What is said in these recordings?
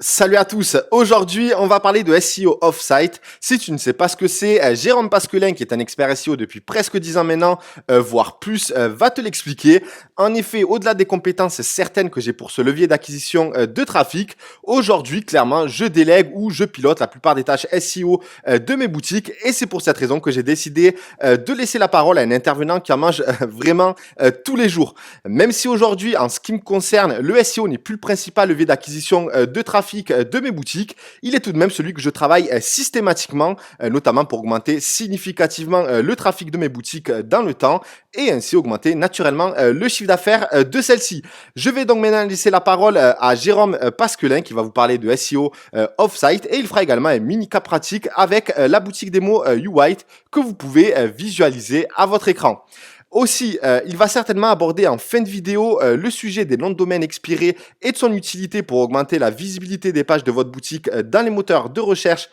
Salut à tous, aujourd'hui on va parler de SEO Off-Site. Si tu ne sais pas ce que c'est, Jérôme Pasquelin qui est un expert SEO depuis presque 10 ans maintenant, voire plus, va te l'expliquer. En effet, au-delà des compétences certaines que j'ai pour ce levier d'acquisition de trafic, aujourd'hui clairement je délègue ou je pilote la plupart des tâches SEO de mes boutiques et c'est pour cette raison que j'ai décidé de laisser la parole à un intervenant qui en mange vraiment tous les jours. Même si aujourd'hui, en ce qui me concerne, le SEO n'est plus le principal levier d'acquisition de trafic de mes boutiques, il est tout de même celui que je travaille systématiquement, notamment pour augmenter significativement le trafic de mes boutiques dans le temps et ainsi augmenter naturellement le chiffre d'affaires de celle-ci. Je vais donc maintenant laisser la parole à Jérôme Pasquelin qui va vous parler de SEO off-site et il fera également un mini cas pratique avec la boutique démo YouWhite que vous pouvez visualiser à votre écran. Aussi, il va certainement aborder en fin de vidéo le sujet des noms de domaine expirés et de son utilité pour augmenter la visibilité des pages de votre boutique dans les moteurs de recherche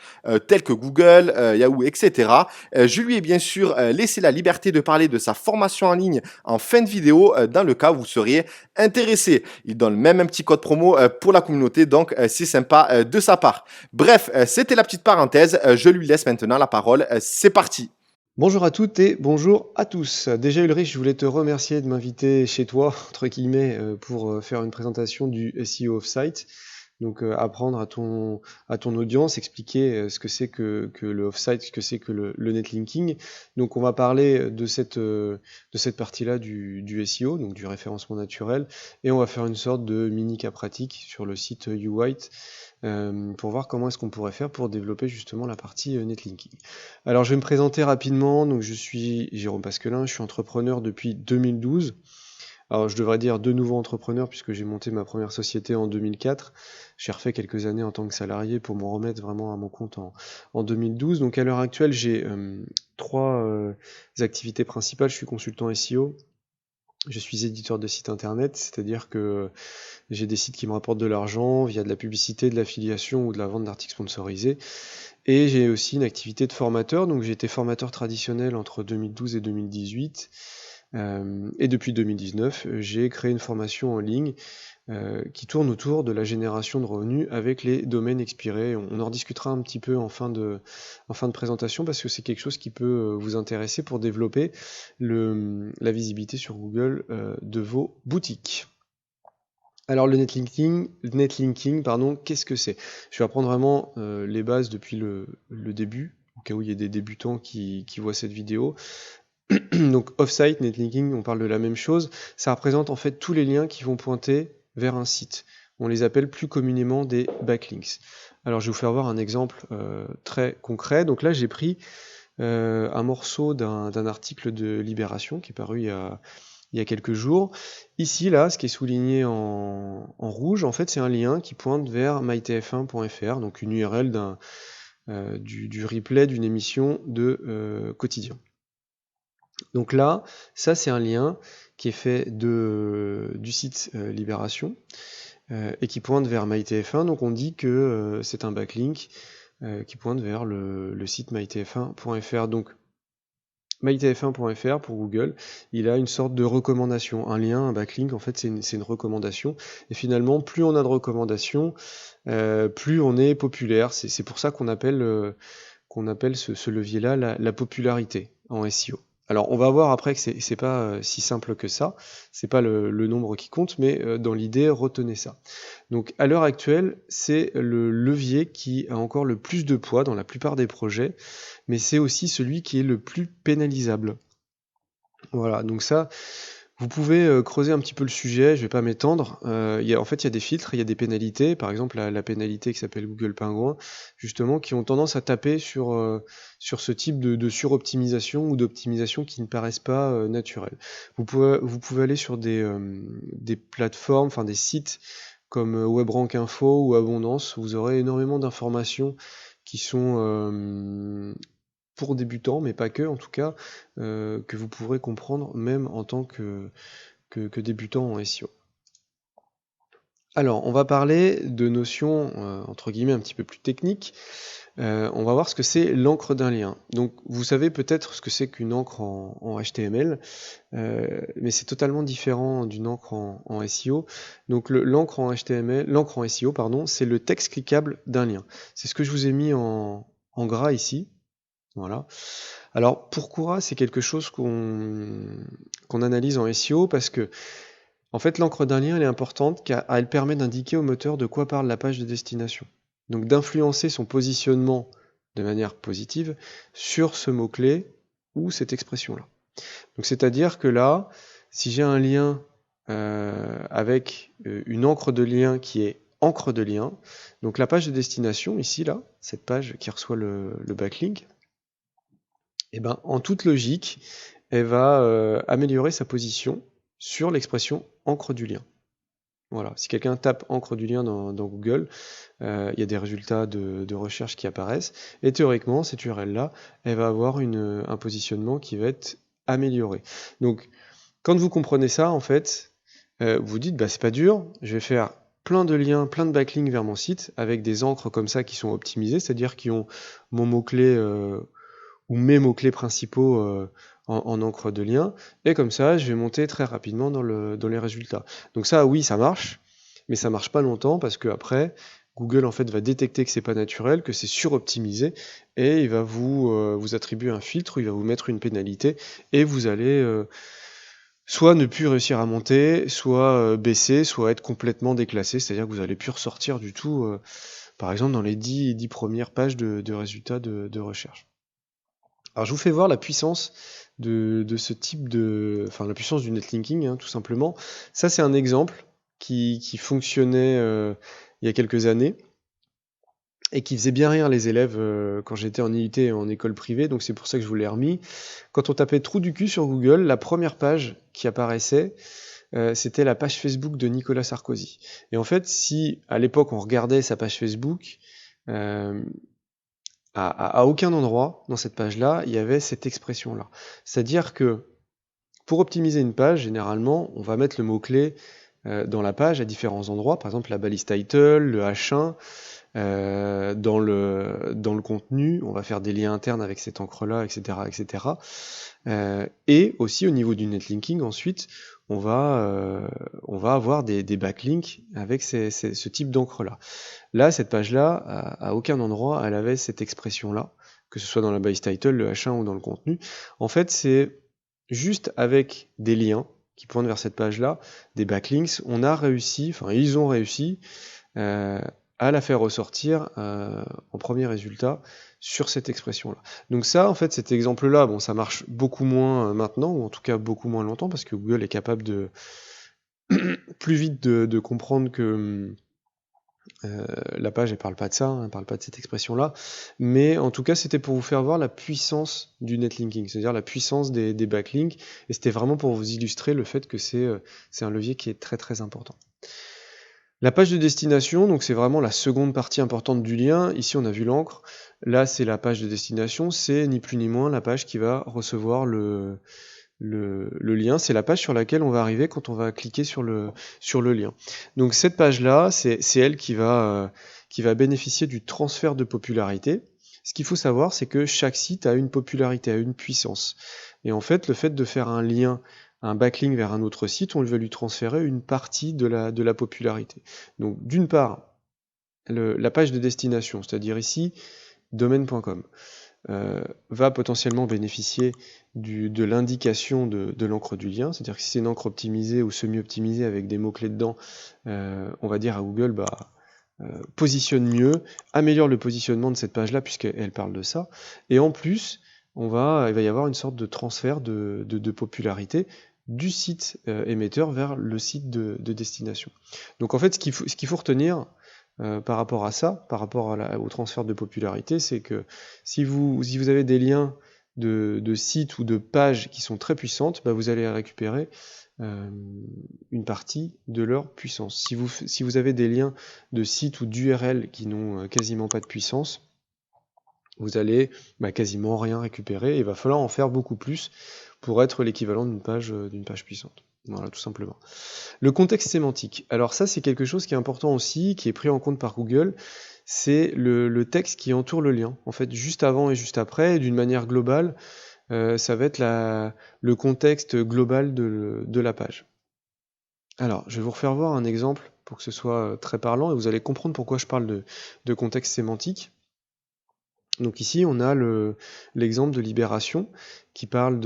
tels que Google, Yahoo, etc. Je lui ai bien sûr laissé la liberté de parler de sa formation en ligne en fin de vidéo dans le cas où vous seriez intéressé. Il donne même un petit code promo pour la communauté, donc c'est sympa de sa part. Bref, c'était la petite parenthèse. Je lui laisse maintenant la parole. C'est parti. Bonjour à toutes et bonjour à tous. Déjà Ulrich, je voulais te remercier de m'inviter chez toi, entre guillemets, pour faire une présentation du SEO Offsite. Donc apprendre à ton audience, expliquer ce que c'est que le offsite, ce que c'est que le netlinking. Donc on va parler de cette partie-là du SEO, donc du référencement naturel, et on va faire une sorte de mini cas pratique sur le site YouWhite pour voir comment est-ce qu'on pourrait faire pour développer justement la partie netlinking. Alors je vais me présenter rapidement, donc je suis Jérôme Pasquelin, je suis entrepreneur depuis 2012. Alors je devrais dire de nouveau entrepreneur puisque j'ai monté ma première société en 2004. J'ai refait quelques années en tant que salarié pour me remettre vraiment à mon compte en 2012. Donc à l'heure actuelle, j'ai trois activités principales. Je suis consultant SEO, je suis éditeur de sites internet, c'est-à-dire que j'ai des sites qui me rapportent de l'argent via de la publicité, de l'affiliation ou de la vente d'articles sponsorisés. Et j'ai aussi une activité de formateur, donc j'ai été formateur traditionnel entre 2012 et 2018. Et depuis 2019, j'ai créé une formation en ligne qui tourne autour de la génération de revenus avec les domaines expirés. On en rediscutera un petit peu en fin de présentation parce que c'est quelque chose qui peut vous intéresser pour développer la visibilité sur Google de vos boutiques. Alors le netlinking, pardon, qu'est-ce que c'est? Je vais apprendre vraiment les bases depuis le début, au cas où il y a des débutants qui voient cette vidéo. Donc off-site, netlinking, on parle de la même chose. Ça représente en fait tous les liens qui vont pointer vers un site. On les appelle plus communément des backlinks. Alors je vais vous faire voir un exemple très concret. Donc là j'ai pris un morceau d'un article de Libération qui est paru il y a quelques jours. Ici, là, ce qui est souligné en rouge, en fait, c'est un lien qui pointe vers mytf1.fr, donc une URL du replay d'une émission de quotidien. Donc là, ça c'est un lien qui est fait du site Libération et qui pointe vers MyTF1. Donc on dit que c'est un backlink qui pointe vers le site mytf1.fr. Donc mytf1.fr pour Google, il a une sorte de recommandation. Un lien, un backlink, en fait c'est une recommandation. Et finalement, plus on a de recommandations, plus on est populaire. C'est pour ça qu'on appelle ce levier-là la popularité en SEO. Alors on va voir après que c'est pas si simple que ça, c'est pas le nombre qui compte, mais dans l'idée, retenez ça. Donc à l'heure actuelle, c'est le levier qui a encore le plus de poids dans la plupart des projets, mais c'est aussi celui qui est le plus pénalisable. Voilà, donc ça, vous pouvez creuser un petit peu le sujet, je vais pas m'étendre. En fait, il y a des filtres, il y a des pénalités, par exemple la pénalité qui s'appelle Google Pingouin, justement, qui ont tendance à taper sur ce type de suroptimisation ou d'optimisation qui ne paraissent pas naturelles. Vous pouvez aller sur des plateformes, enfin des sites comme WebRank Info ou Abondance, vous aurez énormément d'informations qui sont pour débutants, mais pas que en tout cas, que vous pourrez comprendre même en tant que débutant en SEO. Alors, on va parler de notions entre guillemets un petit peu plus techniques. On va voir ce que c'est l'encre d'un lien. Donc, vous savez peut-être ce que c'est qu'une encre en HTML, mais c'est totalement différent d'une encre en SEO. Donc, l'encre en HTML, l'encre en SEO, pardon, c'est le texte cliquable d'un lien. C'est ce que je vous ai mis en gras ici. Voilà. Alors, pourquoi c'est quelque chose qu'on analyse en SEO? Parce que, en fait, l'encre d'un lien, elle est importante car elle permet d'indiquer au moteur de quoi parle la page de destination. Donc d'influencer son positionnement de manière positive sur ce mot-clé ou cette expression-là. Donc c'est-à-dire que là, si j'ai un lien avec une encre de lien qui est encre de lien, donc la page de destination, ici, là, cette page qui reçoit le backlink, et ben, en toute logique, elle va améliorer sa position sur l'expression encre du lien. Voilà, si quelqu'un tape encre du lien dans Google, il y a des résultats de recherche qui apparaissent, et théoriquement, cette URL-là, elle va avoir un positionnement qui va être amélioré. Donc, quand vous comprenez ça, en fait, vous dites, bah, c'est pas dur, je vais faire plein de liens, plein de backlinks vers mon site, avec des encres comme ça qui sont optimisées, c'est-à-dire qui ont mon mot-clé ou mes mots-clés principaux en encre de lien, et comme ça, je vais monter très rapidement dans les résultats. Donc ça, oui, ça marche, mais ça marche pas longtemps, parce que après, Google en fait va détecter que c'est pas naturel, que c'est suroptimisé, et il va vous attribuer un filtre, il va vous mettre une pénalité, et vous allez soit ne plus réussir à monter, soit baisser, soit être complètement déclassé, c'est-à-dire que vous allez plus ressortir du tout, par exemple dans les 10 premières pages de résultats de recherche. Alors je vous fais voir la puissance de ce type enfin la puissance du netlinking, hein, tout simplement. Ça c'est un exemple qui fonctionnait il y a quelques années et qui faisait bien rire les élèves quand j'étais en IUT et en école privée, donc c'est pour ça que je vous l'ai remis. Quand on tapait trou du cul sur Google, la première page qui apparaissait, c'était la page Facebook de Nicolas Sarkozy. Et en fait, si à l'époque on regardait sa page Facebook, à aucun endroit dans cette page-là, il y avait cette expression-là. C'est-à-dire que pour optimiser une page, généralement, on va mettre le mot-clé dans la page à différents endroits, par exemple la balise title, le H1, dans le contenu, on va faire des liens internes avec cette encre-là, etc., etc. Et aussi au niveau du netlinking, ensuite, on va avoir des backlinks avec ce type d'encre-là. Là, cette page-là, à aucun endroit, elle avait cette expression-là, que ce soit dans la base title, le H1 ou dans le contenu. En fait, c'est juste avec des liens qui pointent vers cette page-là, des backlinks, ils ont réussi à la faire ressortir en premier résultat sur cette expression-là. Donc ça, en fait, cet exemple-là, bon, ça marche beaucoup moins maintenant, ou en tout cas beaucoup moins longtemps, parce que Google est capable de plus vite de comprendre que la page, elle parle pas de ça, elle parle pas de cette expression-là, mais en tout cas, c'était pour vous faire voir la puissance du netlinking, c'est-à-dire la puissance des backlinks, et c'était vraiment pour vous illustrer le fait que c'est un levier qui est très très important. La page de destination, donc c'est vraiment la seconde partie importante du lien. Ici, on a vu l'encre. Là, c'est la page de destination. C'est ni plus ni moins la page qui va recevoir le lien. C'est la page sur laquelle on va arriver quand on va cliquer sur le lien. Donc cette page-là, c'est elle qui va bénéficier du transfert de popularité. Ce qu'il faut savoir, c'est que chaque site a une popularité, a une puissance. Et en fait, le fait de faire un lien, un backlink vers un autre site, on veut lui transférer une partie de la popularité. Donc d'une part, la page de destination, c'est-à-dire ici, domaine.com, va potentiellement bénéficier de l'indication de l'encre du lien, c'est-à-dire que si c'est une encre optimisée ou semi-optimisée avec des mots-clés dedans, on va dire à Google, positionne mieux, améliore le positionnement de cette page-là puisqu'elle parle de ça, et en plus, il va y avoir une sorte de transfert de popularité du site émetteur vers le site de destination. Donc en fait, ce qu'il faut retenir par rapport à ça, par rapport au transfert de popularité, c'est que si vous avez des liens de sites ou de pages qui sont très puissantes, vous allez récupérer une partie de leur puissance. Si vous avez des liens de sites ou d'URL qui n'ont quasiment pas de puissance, vous allez quasiment rien récupérer, et il va falloir en faire beaucoup plus pour être l'équivalent d'une page puissante. Voilà, tout simplement. Le contexte sémantique. Alors ça, c'est quelque chose qui est important aussi, qui est pris en compte par Google. C'est le texte qui entoure le lien. En fait, juste avant et juste après, d'une manière globale, ça va être le contexte global de la page. Alors, je vais vous refaire voir un exemple pour que ce soit très parlant et vous allez comprendre pourquoi je parle de contexte sémantique. Donc ici, on a l'exemple de Libération qui parle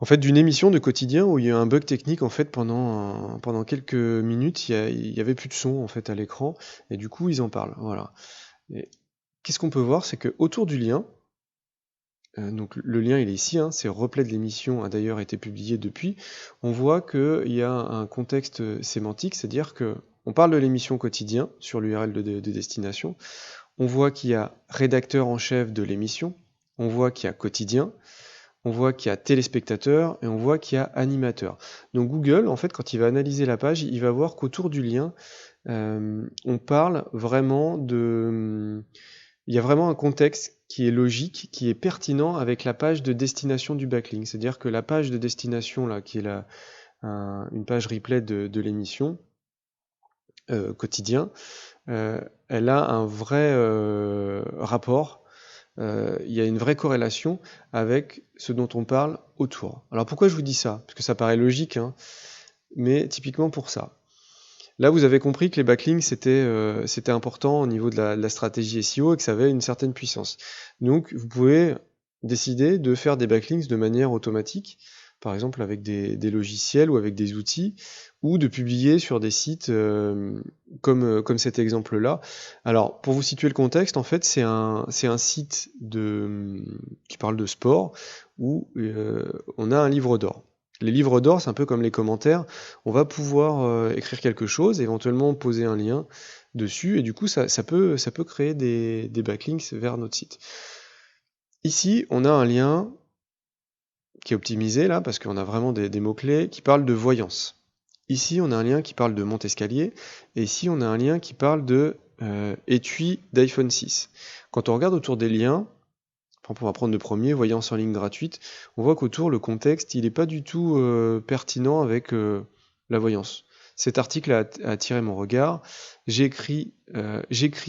en fait, d'une émission de quotidien où il y a un bug technique en fait pendant quelques minutes, il y avait plus de son en fait à l'écran et du coup ils en parlent. Voilà. Et qu'est-ce qu'on peut voir, c'est que autour du lien, donc le lien il est ici, hein, c'est replay de l'émission a d'ailleurs été publié depuis. On voit qu'il y a un contexte sémantique, c'est-à-dire que on parle de l'émission quotidien sur l'URL de destination. On voit qu'il y a rédacteur en chef de l'émission. On voit qu'il y a quotidien. On voit qu'il y a téléspectateur et on voit qu'il y a animateur. Donc Google, en fait, quand il va analyser la page, il va voir qu'autour du lien, on parle vraiment il y a vraiment un contexte qui est logique, qui est pertinent avec la page de destination du backlink. C'est-à-dire que la page de destination, là, qui est une page replay de l'émission quotidien, elle a un vrai rapport, il y a une vraie corrélation avec ce dont on parle autour. Alors pourquoi je vous dis ça? Parce que ça paraît logique, hein, mais typiquement pour ça. Là, vous avez compris que les backlinks, c'était important au niveau de la stratégie SEO et que ça avait une certaine puissance. Donc, vous pouvez décider de faire des backlinks de manière automatique, par exemple avec des logiciels ou avec des outils, ou de publier sur des sites comme cet exemple-là. Alors, pour vous situer le contexte, en fait, c'est un site qui parle de sport où on a un livre d'or. Les livres d'or, c'est un peu comme les commentaires. On va pouvoir écrire quelque chose, éventuellement poser un lien dessus, et du coup, ça peut créer des backlinks vers notre site. Ici, on a un lien qui est optimisé, là, parce qu'on a vraiment des mots-clés qui parlent de voyance. Ici, on a un lien qui parle de monte-escalier, et ici, on a un lien qui parle de étui d'iPhone 6. Quand on regarde autour des liens, on va prendre le premier, voyance en ligne gratuite, on voit qu'autour, le contexte, il n'est pas du tout pertinent avec la voyance. Cet article a attiré mon regard. J'écris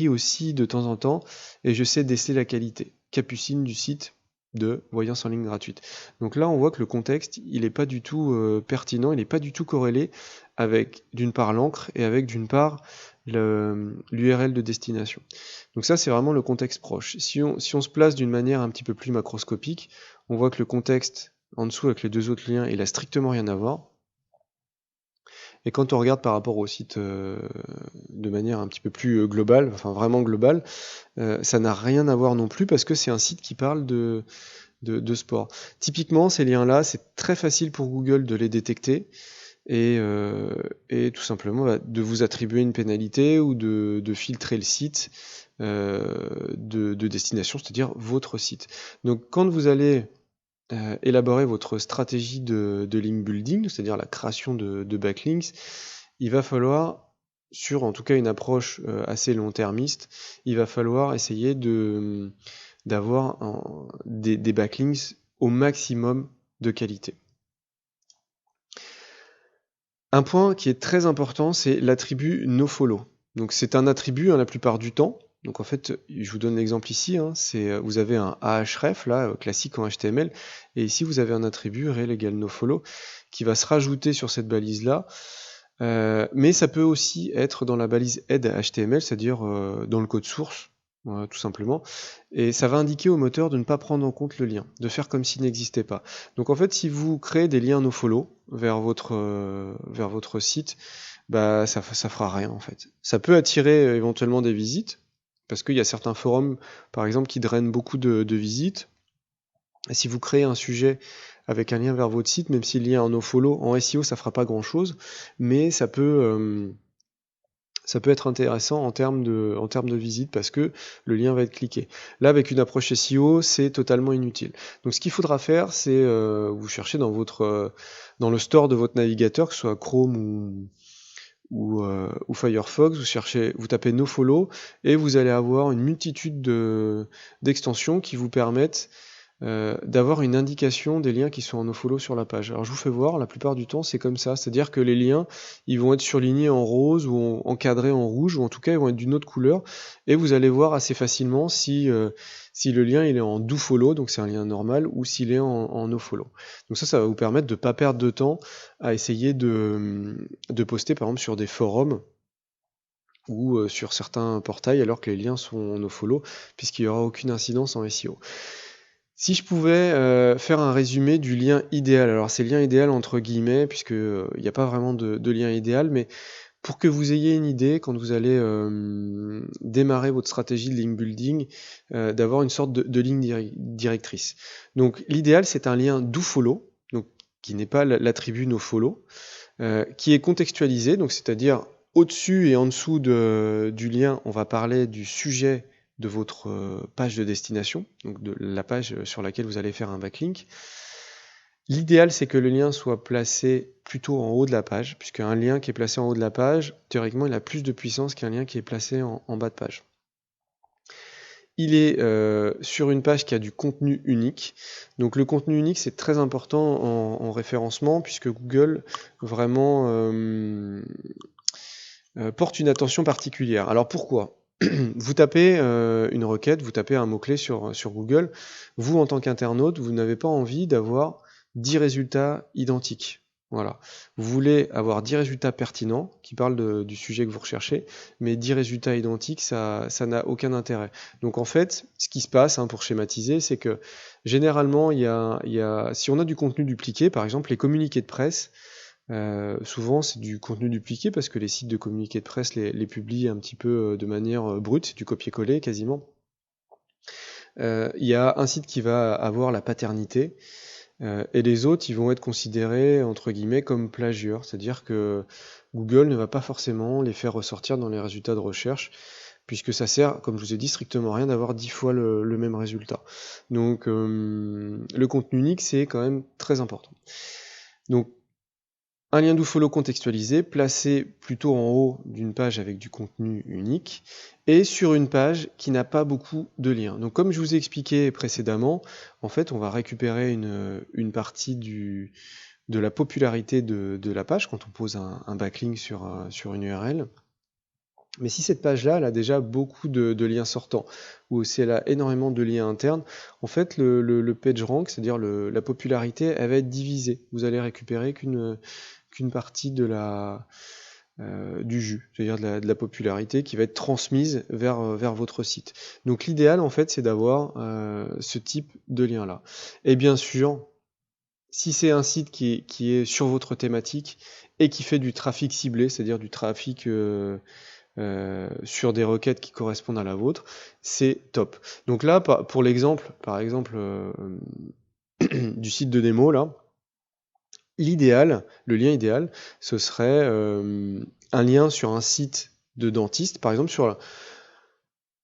aussi de temps en temps et je sais déceler la qualité. Capucine du site de voyance en ligne gratuite. Donc là, on voit que le contexte, il n'est pas du tout pertinent, il n'est pas du tout corrélé avec, d'une part, l'encre et avec, d'une part, l'URL de destination. Donc ça, c'est vraiment le contexte proche. Si on se place d'une manière un petit peu plus macroscopique, on voit que le contexte en dessous avec les deux autres liens, il a strictement rien à voir. Et quand on regarde par rapport au site de manière un petit peu plus globale, enfin vraiment globale, ça n'a rien à voir non plus parce que c'est un site qui parle de sport. Typiquement, ces liens-là, c'est très facile pour Google de les détecter et tout simplement de vous attribuer une pénalité ou de filtrer le site de destination, c'est-à-dire votre site. Donc quand vous allez élaborer votre stratégie de link building, c'est-à-dire la création de backlinks, il va falloir, sur en tout cas une approche assez long-termiste, il va falloir essayer d'avoir des backlinks au maximum de qualité. Un point qui est très important, c'est l'attribut nofollow. Donc c'est un attribut la plupart du temps. Donc en fait, je vous donne l'exemple ici, hein, vous avez un ahref là, classique en HTML, et ici vous avez un attribut rel égale nofollow qui va se rajouter sur cette balise là. Mais ça peut aussi être dans la balise head HTML, c'est-à-dire dans le code source, tout simplement. Et ça va indiquer au moteur de ne pas prendre en compte le lien, de faire comme s'il n'existait pas. Donc en fait, si vous créez des liens nofollow vers votre site, bah ça fera rien en fait. Ça peut attirer éventuellement des visites, parce qu'il y a certains forums, par exemple, qui drainent beaucoup de visites. Et si vous créez un sujet avec un lien vers votre site, même si le lien est en nofollow, en SEO, ça fera pas grand-chose, mais ça peut être intéressant en termes de visite parce que le lien va être cliqué. Là, avec une approche SEO, c'est totalement inutile. Donc, ce qu'il faudra faire, c'est vous cherchez dans le store de votre navigateur, que ce soit Chrome ou Firefox, vous tapez nofollow et vous allez avoir une multitude d'extensions qui vous permettent d'avoir une indication des liens qui sont en nofollow sur la page. Alors je vous fais voir, la plupart du temps c'est comme ça, c'est-à-dire que les liens ils vont être surlignés en rose ou encadrés en rouge, ou en tout cas ils vont être d'une autre couleur, et vous allez voir assez facilement si le lien il est en dofollow, donc c'est un lien normal, ou s'il est en nofollow. Donc ça va vous permettre de ne pas perdre de temps à essayer de poster par exemple sur des forums ou sur certains portails alors que les liens sont en nofollow, puisqu'il n'y aura aucune incidence en SEO. Si je pouvais faire un résumé du lien idéal, alors c'est le lien idéal entre guillemets, puisque il n'y a pas vraiment de lien idéal, mais pour que vous ayez une idée, quand vous allez démarrer votre stratégie de link building, d'avoir une sorte de ligne directrice. Donc l'idéal, c'est un lien dofollow, donc qui n'est pas l'attribut nofollow, qui est contextualisé, donc c'est-à-dire au-dessus et en dessous du lien, on va parler du sujet de votre page de destination, donc de la page sur laquelle vous allez faire un backlink. L'idéal, c'est que le lien soit placé plutôt en haut de la page, puisqu'un lien qui est placé en haut de la page, théoriquement, il a plus de puissance qu'un lien qui est placé en bas de page. Il est sur une page qui a du contenu unique. Donc le contenu unique, c'est très important en référencement, puisque Google vraiment porte une attention particulière. Alors pourquoi ? Vous tapez une requête, vous tapez un mot-clé sur Google, vous en tant qu'internaute, vous n'avez pas envie d'avoir 10 résultats identiques. Voilà. Vous voulez avoir 10 résultats pertinents qui parlent du sujet que vous recherchez, mais 10 résultats identiques, ça n'a aucun intérêt. Donc en fait, ce qui se passe, pour schématiser, c'est que généralement, si on a du contenu dupliqué, par exemple les communiqués de presse, souvent c'est du contenu dupliqué parce que les sites de communiqués de presse les publient un petit peu de manière brute, c'est du copier-coller quasiment. Il y a un site qui va avoir la paternité et les autres ils vont être considérés entre guillemets comme plagieurs, c'est-à-dire que Google ne va pas forcément les faire ressortir dans les résultats de recherche puisque ça sert, comme je vous ai dit, strictement à rien d'avoir 10 fois le même résultat. Donc le contenu unique c'est quand même très important. Donc un lien dofollow contextualisé, placé plutôt en haut d'une page avec du contenu unique, et sur une page qui n'a pas beaucoup de liens. Donc comme je vous ai expliqué précédemment, en fait on va récupérer une partie de la popularité de la page quand on pose un backlink sur une URL. Mais si cette page-là, elle a déjà beaucoup de liens sortants, ou si elle a énormément de liens internes, en fait le PageRank, c'est-à-dire la popularité, elle va être divisée. Vous allez récupérer qu'une partie du jus, c'est-à-dire de la popularité qui va être transmise vers votre site. Donc l'idéal, en fait, c'est d'avoir ce type de lien-là. Et bien sûr, si c'est un site qui est sur votre thématique et qui fait du trafic ciblé, c'est-à-dire du trafic sur des requêtes qui correspondent à la vôtre, c'est top. Donc là, pour l'exemple, par exemple, du site de démo, là, l'idéal, le lien idéal, ce serait un lien sur un site de dentiste, par exemple sur le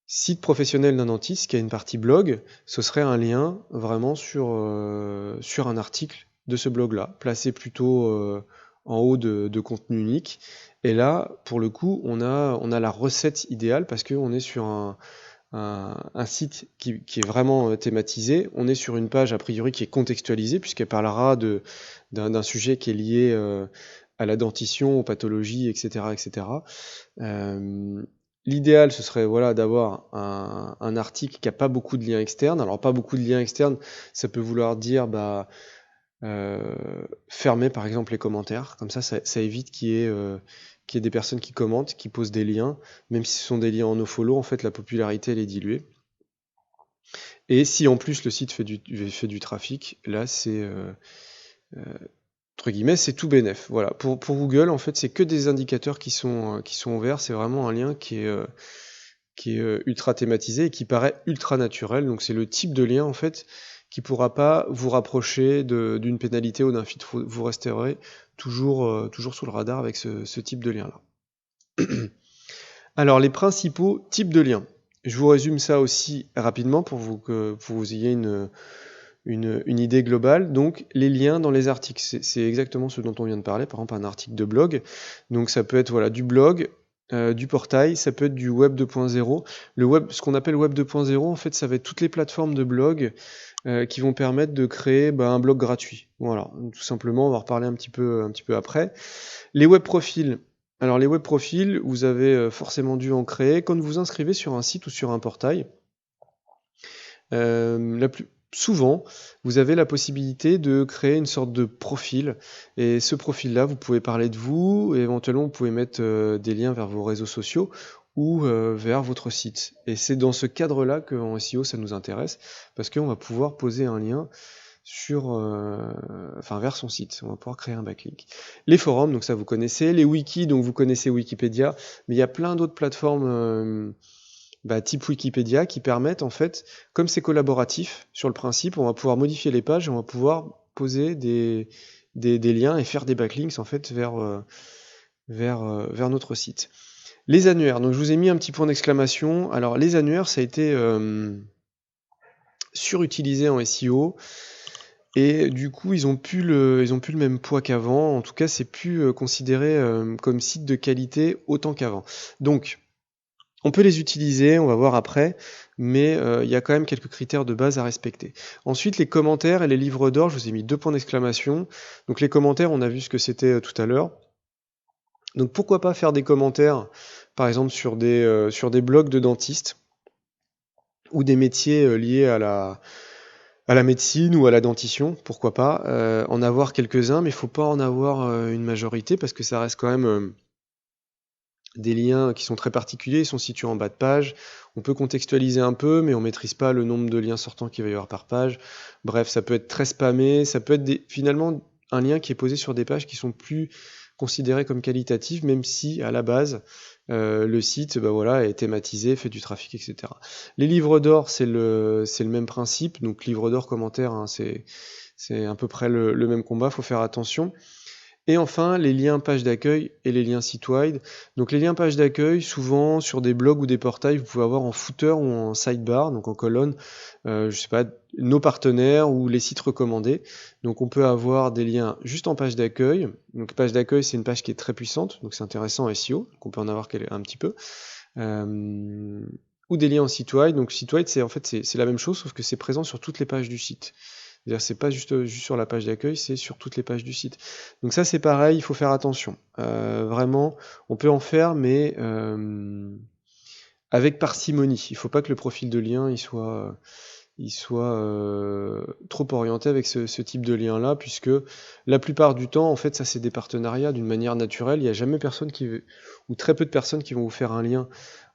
site professionnel d'un dentiste qui a une partie blog, ce serait un lien vraiment sur un article de ce blog-là, placé plutôt en haut de contenu unique. Et là, pour le coup, on a la recette idéale parce qu'on est sur un site qui est vraiment thématisé. On est sur une page a priori qui est contextualisée puisqu'elle parlera d'un sujet qui est lié à la dentition, aux pathologies, etc. etc. L'idéal, ce serait d'avoir un article qui n'a pas beaucoup de liens externes. Alors pas beaucoup de liens externes, ça peut vouloir dire fermer par exemple les commentaires. Comme ça évite qu'il y ait des personnes qui commentent, qui posent des liens, même si ce sont des liens en nofollow, en fait la popularité elle est diluée. Et si en plus le site fait du trafic, là c'est entre guillemets c'est tout bénef. Voilà. Pour Google en fait c'est que des indicateurs qui sont ouverts, c'est vraiment un lien qui est ultra thématisé et qui paraît ultra naturel. Donc c'est le type de lien en fait qui pourra pas vous rapprocher d'une pénalité ou d'un feed. Vous resterez toujours sous le radar avec ce type de lien-là. Alors, les principaux types de liens. Je vous résume ça aussi rapidement pour que vous ayez une idée globale. Donc, les liens dans les articles, c'est exactement ce dont on vient de parler. Par exemple, un article de blog. Donc, ça peut être du blog, du portail, ça peut être du web 2.0. Ce qu'on appelle web 2.0, en fait, ça va être toutes les plateformes de blog qui vont permettre de créer un blog gratuit. Voilà, tout simplement, on va en reparler un petit peu après. Les web profils. Alors les web profils, vous avez forcément dû en créer. Quand vous vous inscrivez sur un site ou sur un portail, souvent, vous avez la possibilité de créer une sorte de profil. Et ce profil-là, vous pouvez parler de vous, et éventuellement, vous pouvez mettre des liens vers vos réseaux sociaux ou vers votre site. Et c'est dans ce cadre-là qu'en SEO, ça nous intéresse, parce qu'on va pouvoir poser un lien vers son site. On va pouvoir créer un backlink. Les forums, donc ça vous connaissez. Les wikis, donc vous connaissez Wikipédia. Mais il y a plein d'autres plateformes type Wikipédia qui permettent, en fait, comme c'est collaboratif, sur le principe, on va pouvoir modifier les pages et on va pouvoir poser des liens et faire des backlinks, en fait, vers notre site. Les annuaires, donc je vous ai mis un petit point d'exclamation. Alors, les annuaires, ça a été surutilisé en SEO. Et du coup, ils ont plus le même poids qu'avant. En tout cas, c'est plus considéré comme site de qualité autant qu'avant. Donc, on peut les utiliser, on va voir après, mais il y a quand même quelques critères de base à respecter. Ensuite, les commentaires et les livres d'or, je vous ai mis 2 points d'exclamation. Donc les commentaires, on a vu ce que c'était tout à l'heure. Donc pourquoi pas faire des commentaires, par exemple sur des blogs de dentistes ou des métiers liés à la médecine ou à la dentition, pourquoi pas, en avoir quelques-uns, mais il ne faut pas en avoir une majorité parce que ça reste quand même des liens qui sont très particuliers, ils sont situés en bas de page. On peut contextualiser un peu, mais on ne maîtrise pas le nombre de liens sortants qu'il va y avoir par page. Bref, ça peut être très spammé, ça peut être finalement un lien qui est posé sur des pages qui sont plus considérées comme qualitatives, même si à la base, le site est thématisé, fait du trafic, etc. Les livres d'or, c'est le même principe. Donc livre d'or, commentaire, hein, c'est à peu près le même combat, il faut faire attention. Et enfin, les liens page d'accueil et les liens site-wide. Donc les liens page d'accueil, souvent sur des blogs ou des portails, vous pouvez avoir en footer ou en sidebar, donc en colonne, nos partenaires ou les sites recommandés. Donc on peut avoir des liens juste en page d'accueil. Donc page d'accueil, c'est une page qui est très puissante, donc c'est intéressant en SEO, donc on peut en avoir un petit peu. Ou des liens en site-wide. Donc site-wide, c'est la même chose, sauf que c'est présent sur toutes les pages du site. C'est-à-dire c'est pas juste sur la page d'accueil, c'est sur toutes les pages du site. Donc ça c'est pareil, il faut faire attention. Vraiment, on peut en faire, mais avec parcimonie. Il ne faut pas que le profil de lien il soit trop orienté avec ce type de lien-là, puisque la plupart du temps, en fait, ça c'est des partenariats d'une manière naturelle. Il n'y a jamais personne ou très peu de personnes qui vont vous faire un lien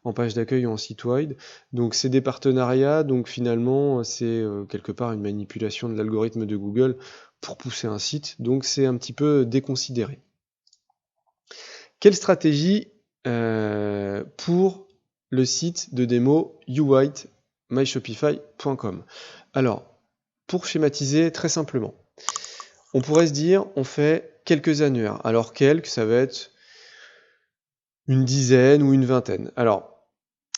en page d'accueil ou en site-wide. Donc c'est des partenariats, donc finalement c'est quelque part une manipulation de l'algorithme de Google pour pousser un site, donc c'est un petit peu déconsidéré. Quelle stratégie pour le site de démo YouWhite myshopify.com? Alors, pour schématiser très simplement, on pourrait se dire on fait quelques annuaires. Alors quelques, ça va être une dizaine ou une vingtaine. Alors,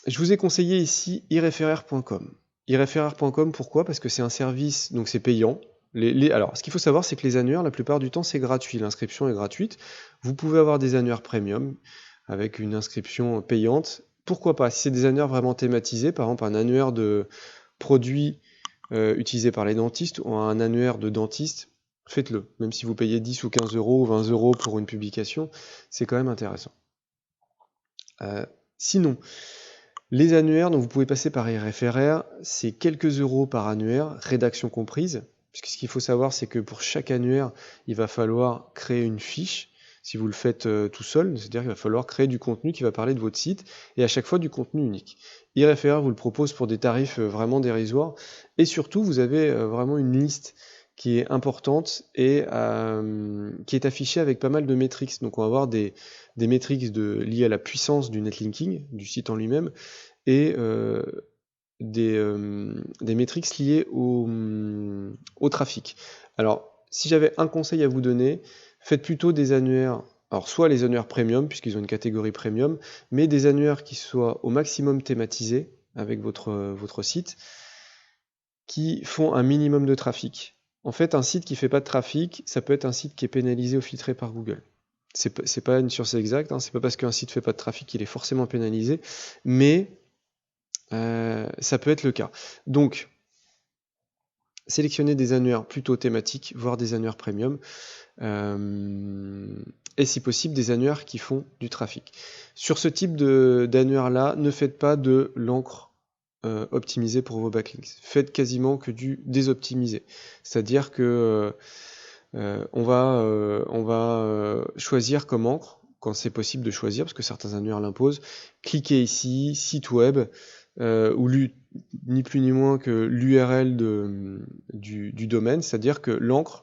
je vous ai conseillé ici ireferer.com. ireferer.com, pourquoi? Parce que c'est un service, donc c'est payant. Alors, ce qu'il faut savoir, c'est que les annuaires, la plupart du temps, c'est gratuit. L'inscription est gratuite. Vous pouvez avoir des annuaires premium avec une inscription payante. Pourquoi pas? Si c'est des annuaires vraiment thématisés, par exemple un annuaire de produits utilisés par les dentistes ou un annuaire de dentistes, faites-le. Même si vous payez 10 ou 15 euros ou 20 euros pour une publication, c'est quand même intéressant. Sinon, les annuaires, donc vous pouvez passer par iReferer, c'est quelques euros par annuaire, rédaction comprise, puisque ce qu'il faut savoir, c'est que pour chaque annuaire, il va falloir créer une fiche, si vous le faites tout seul, c'est-à-dire qu'il va falloir créer du contenu qui va parler de votre site, et à chaque fois du contenu unique. iReferer vous le propose pour des tarifs vraiment dérisoires, et surtout, vous avez vraiment une liste qui est importante et qui est affichée avec pas mal de métriques. Donc on va avoir des métriques liées à la puissance du netlinking, du site en lui-même, et des métriques liées au trafic. Alors, si j'avais un conseil à vous donner, faites plutôt des annuaires, alors soit les annuaires premium, puisqu'ils ont une catégorie premium, mais des annuaires qui soient au maximum thématisés avec votre site, qui font un minimum de trafic. En fait, un site qui ne fait pas de trafic, ça peut être un site qui est pénalisé ou filtré par Google. C'est pas une science exacte, hein, c'est pas parce qu'un site ne fait pas de trafic qu'il est forcément pénalisé, mais ça peut être le cas. Donc, sélectionner des annuaires plutôt thématiques, voire des annuaires premium, et si possible des annuaires qui font du trafic. Sur ce type d'annuaire-là, ne faites pas de l'encre optimisée pour vos backlinks. Faites quasiment que du désoptimisé. C'est-à-dire que on va choisir comme encre, quand c'est possible de choisir, parce que certains annuaires l'imposent, cliquez ici, site web, ou ni plus ni moins que l'URL du domaine, c'est-à-dire que l'encre,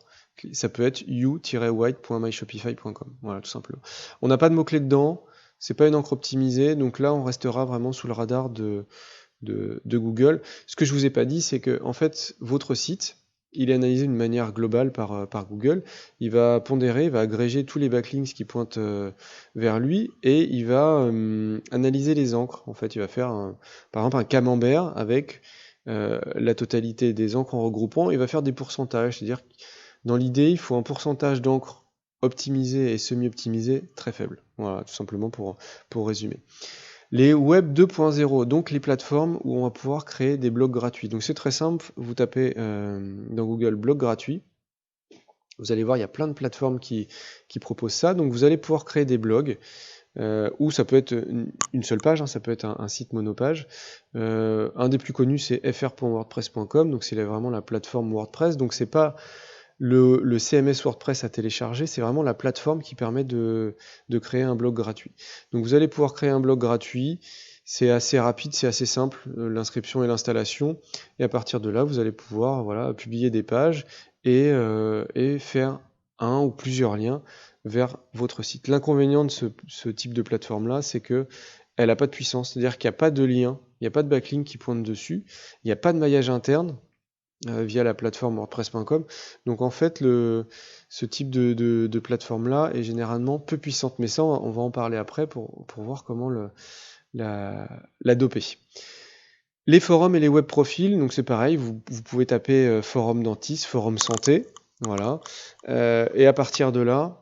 ça peut être you-white.myshopify.com. Voilà, tout simplement. On n'a pas de mots-clés dedans, c'est pas une encre optimisée, donc là on restera vraiment sous le radar de Google. Ce que je vous ai pas dit, c'est que en fait, votre site, il est analysé d'une manière globale par Google. Il va pondérer, il va agréger tous les backlinks qui pointent vers lui et il va analyser les encres. En fait, il va faire par exemple un camembert avec la totalité des encres en regroupant. Il va faire des pourcentages, c'est-à-dire que dans l'idée, il faut un pourcentage d'encre optimisé et semi-optimisé très faible. Voilà, tout simplement pour résumer. Les Web 2.0, donc les plateformes où on va pouvoir créer des blogs gratuits. Donc c'est très simple, vous tapez dans Google blog gratuit, vous allez voir, il y a plein de plateformes qui proposent ça. Donc vous allez pouvoir créer des blogs, ou ça peut être une seule page, hein, ça peut être un site monopage. Un des plus connus, c'est fr.wordpress.com, donc c'est vraiment la plateforme WordPress. Donc c'est pas le CMS WordPress à télécharger, c'est vraiment la plateforme qui permet de créer un blog gratuit. Donc vous allez pouvoir créer un blog gratuit, c'est assez rapide, c'est assez simple, l'inscription et l'installation, et à partir de là, vous allez pouvoir publier des pages et faire un ou plusieurs liens vers votre site. L'inconvénient de ce type de plateforme-là, c'est que elle n'a pas de puissance, c'est-à-dire qu'il n'y a pas de lien, il n'y a pas de backlink qui pointe dessus, il n'y a pas de maillage interne, via la plateforme WordPress.com. Donc en fait, ce type de plateforme-là est généralement peu puissante. Mais ça, on va en parler après pour voir comment la doper. Les forums et les web profils, donc c'est pareil, vous pouvez taper forum dentiste, forum santé, voilà. Et à partir de là,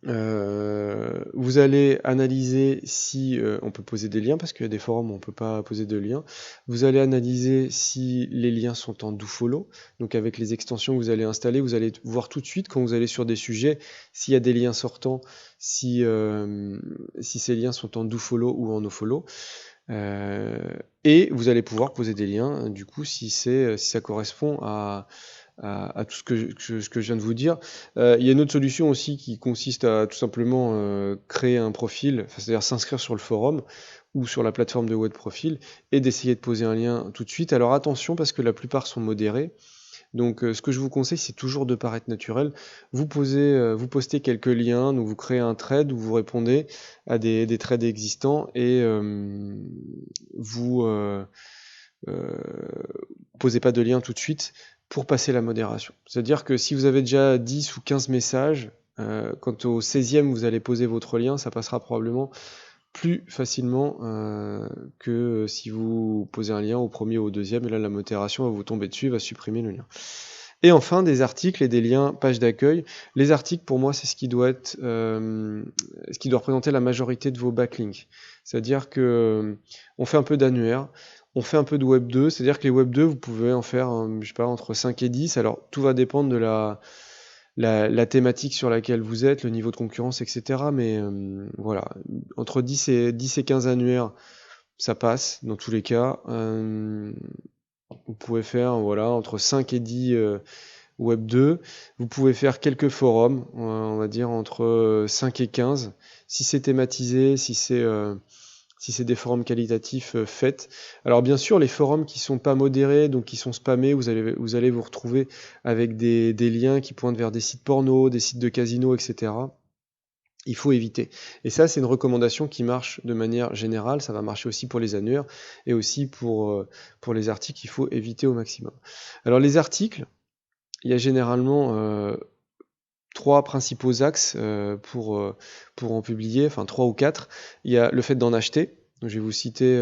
vous allez analyser si on peut poser des liens, parce qu'il y a des forums où on ne peut pas poser de liens. Vous allez analyser si les liens sont en dofollow. Donc avec les extensions que vous allez installer, vous allez voir tout de suite quand vous allez sur des sujets s'il y a des liens sortants, si ces liens sont en dofollow ou en nofollow. Et vous allez pouvoir poser des liens, du coup, si ça correspond à tout ce que je viens de vous dire. Il y a une autre solution aussi qui consiste à tout simplement créer un profil, c'est-à-dire s'inscrire sur le forum ou sur la plateforme de web profil et d'essayer de poser un lien tout de suite. Alors attention, parce que la plupart sont modérés. Donc ce que je vous conseille, c'est toujours de paraître naturel. Vous postez quelques liens, donc vous créez un thread où vous répondez à des threads existants et vous posez pas de lien tout de suite pour passer la modération. C'est-à-dire que si vous avez déjà 10 ou 15 messages, quand au 16e vous allez poser votre lien, ça passera probablement plus facilement que si vous posez un lien au premier ou au deuxième, et là la modération va vous tomber dessus, va supprimer le lien. Et enfin, des articles et des liens page d'accueil. Les articles, pour moi, c'est ce qui doit représenter la majorité de vos backlinks. C'est-à-dire que on fait un peu d'annuaire, on fait un peu de Web 2, c'est-à-dire que les Web 2, vous pouvez en faire, je sais pas, entre 5 et 10. Alors, tout va dépendre de la thématique sur laquelle vous êtes, le niveau de concurrence, etc. Mais voilà, entre 10 et 15 annuaires, ça passe dans tous les cas. Vous pouvez faire entre 5 et 10 Web 2. Vous pouvez faire quelques forums, on va dire entre 5 et 15. Si c'est thématisé, si c'est des forums qualitatifs, faites. Alors bien sûr, les forums qui sont pas modérés, donc qui sont spammés, vous allez vous retrouver avec des liens qui pointent vers des sites porno, des sites de casino, etc. Il faut éviter. Et ça, c'est une recommandation qui marche de manière générale. Ça va marcher aussi pour les annuaires et aussi pour les articles. Il faut éviter au maximum. Alors les articles, il y a généralement 3 principaux axes pour en publier, enfin 3 ou 4. Il y a le fait d'en acheter. Donc, je vais vous citer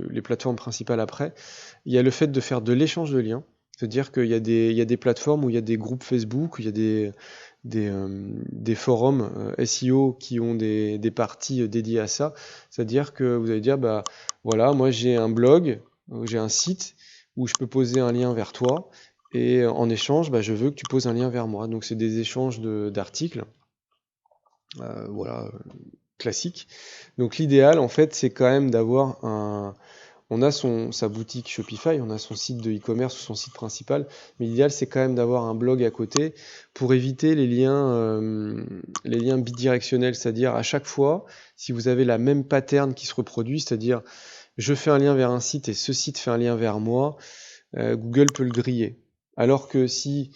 les plateformes principales après. Il y a le fait de faire de l'échange de liens. C'est-à-dire qu'il y a des plateformes où il y a des groupes Facebook, où il y a des forums SEO qui ont des parties dédiées à ça. C'est-à-dire que vous allez dire, voilà, moi j'ai un blog, j'ai un site où je peux poser un lien vers toi, et en échange, je veux que tu poses un lien vers moi. Donc c'est des échanges d'articles, voilà, classiques. Donc l'idéal, en fait, c'est quand même d'avoir on a sa boutique Shopify, on a son site de e-commerce ou son site principal, mais l'idéal, c'est quand même d'avoir un blog à côté pour éviter les liens bidirectionnels, c'est-à-dire à chaque fois, si vous avez la même pattern qui se reproduit, c'est-à-dire je fais un lien vers un site et ce site fait un lien vers moi, Google peut le griller. Alors que si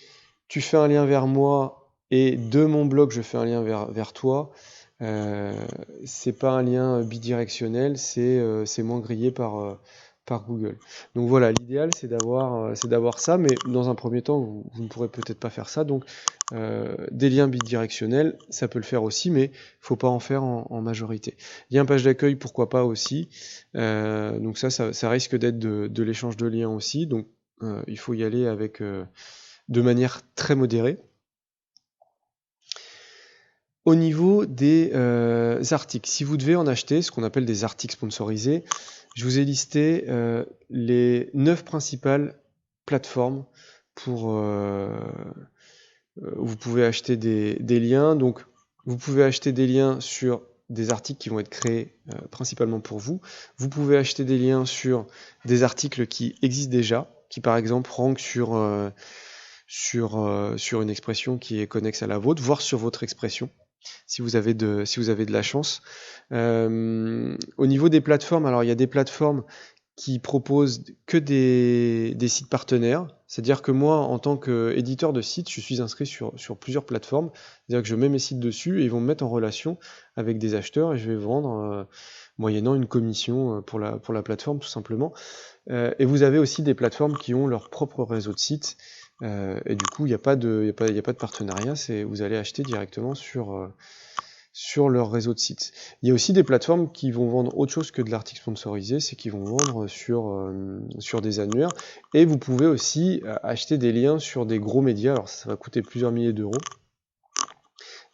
tu fais un lien vers moi et de mon blog je fais un lien vers toi, c'est pas un lien bidirectionnel, c'est moins grillé par Google. Donc voilà, l'idéal c'est d'avoir ça, mais dans un premier temps vous ne pourrez peut-être pas faire ça. Donc des liens bidirectionnels, ça peut le faire aussi, mais faut pas en faire en majorité. Lien page d'accueil, pourquoi pas aussi. Donc ça risque d'être de l'échange de liens aussi. Donc il faut y aller avec de manière très modérée. Au niveau des articles, si vous devez en acheter, ce qu'on appelle des articles sponsorisés, je vous ai listé les 9 principales plateformes pour où vous pouvez acheter des liens. Donc, vous pouvez acheter des liens sur des articles qui vont être créés principalement pour vous. Vous pouvez acheter des liens sur des articles qui existent déjà, qui par exemple rankent sur une expression qui est connexe à la vôtre, voire sur votre expression, si vous avez de la chance. Au niveau des plateformes, alors il y a des plateformes qui proposent que des sites partenaires. C'est-à-dire que moi, en tant qu'éditeur de site, je suis inscrit sur plusieurs plateformes. C'est-à-dire que je mets mes sites dessus et ils vont me mettre en relation avec des acheteurs et je vais vendre moyennant une commission pour la plateforme, tout simplement. Et vous avez aussi des plateformes qui ont leur propre réseau de sites. Et du coup, il n'y a pas de partenariat, vous allez acheter directement sur leur réseau de sites. Il y a aussi des plateformes qui vont vendre autre chose que de l'article sponsorisé, c'est qu'ils vont vendre sur des annuaires. Et vous pouvez aussi acheter des liens sur des gros médias. Alors ça va coûter plusieurs milliers d'euros.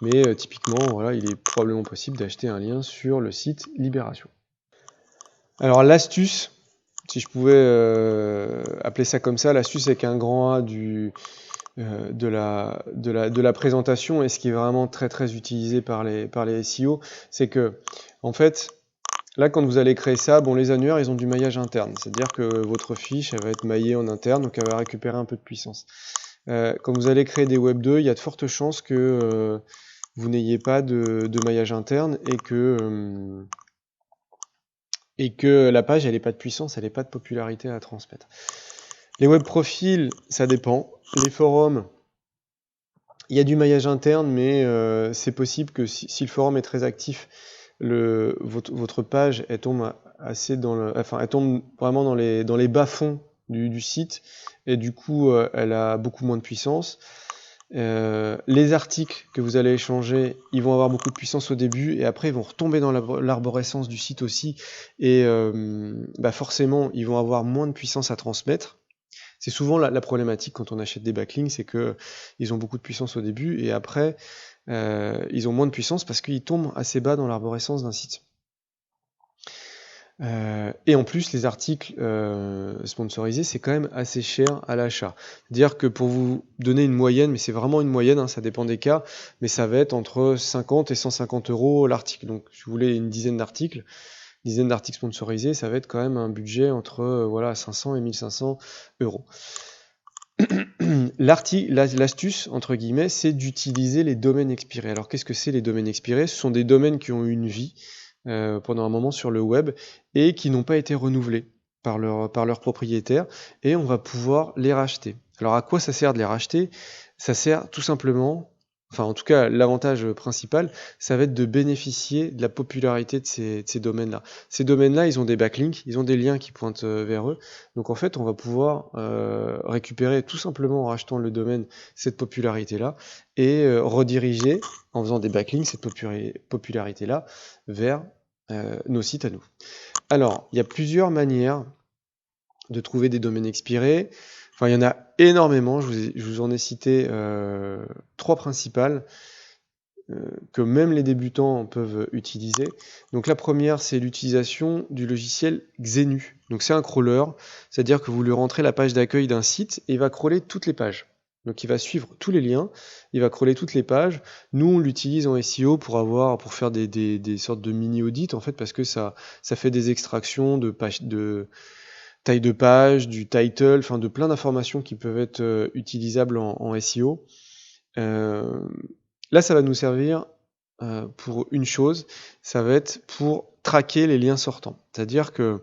Mais typiquement, voilà, il est probablement possible d'acheter un lien sur le site Libération. Alors l'astuce, si je pouvais appeler ça comme ça, l'astuce avec un grand A de la présentation, et ce qui est vraiment très très utilisé par les SEO, c'est que en fait là quand vous allez créer ça, bon, les annuaires ils ont du maillage interne, c'est-à-dire que votre fiche elle va être maillée en interne, donc elle va récupérer un peu de puissance. Quand vous allez créer des Web 2, il y a de fortes chances que vous n'ayez pas de maillage interne et que la page elle n'ait pas de puissance, elle n'ait pas de popularité à transmettre. Les web profils, ça dépend. Les forums, il y a du maillage interne, mais c'est possible que si le forum est très actif, votre page elle tombe elle tombe vraiment dans les bas-fonds du site, et du coup elle a beaucoup moins de puissance. Les articles que vous allez échanger, ils vont avoir beaucoup de puissance au début, et après ils vont retomber dans l'arborescence du site aussi, et forcément ils vont avoir moins de puissance à transmettre. C'est souvent la problématique quand on achète des backlinks, c'est que ils ont beaucoup de puissance au début et après ils ont moins de puissance parce qu'ils tombent assez bas dans l'arborescence d'un site. Et en plus, les articles sponsorisés, c'est quand même assez cher à l'achat. C'est-à-dire que pour vous donner une moyenne, mais c'est vraiment une moyenne, hein, ça dépend des cas, mais ça va être entre 50 et 150 euros l'article. Donc si vous voulez une dizaine d'articles sponsorisés, ça va être quand même un budget entre 500 et 1500 euros. L'astuce, entre guillemets, c'est d'utiliser les domaines expirés. Alors qu'est-ce que c'est les domaines expirés? Ce sont des domaines qui ont eu une vie pendant un moment sur le web et qui n'ont pas été renouvelés par leur propriétaire, et on va pouvoir les racheter. Alors à quoi ça sert de les racheter? Ça sert tout simplement, enfin en tout cas l'avantage principal, ça va être de bénéficier de la popularité de ces domaines-là. Ces domaines-là, ils ont des backlinks, ils ont des liens qui pointent vers eux, donc en fait on va pouvoir récupérer tout simplement en rachetant le domaine cette popularité-là et rediriger en faisant des backlinks cette popularité-là vers nos sites à nous. Alors, il y a plusieurs manières de trouver des domaines expirés. Enfin, il y en a énormément. Je vous en ai cité 3 principales. que même les débutants peuvent utiliser. Donc la première, c'est l'utilisation du logiciel Xenu. Donc c'est un crawler, c'est-à-dire que vous lui rentrez la page d'accueil d'un site et il va crawler toutes les pages. Donc il va suivre tous les liens, il va crawler toutes les pages. Nous, on l'utilise en SEO pour faire des sortes de mini-audits, en fait, parce que ça fait des extractions de pages, de taille de page, du title, enfin de plein d'informations qui peuvent être utilisables en SEO. Là, ça va nous servir pour une chose, ça va être pour traquer les liens sortants. C'est-à-dire que,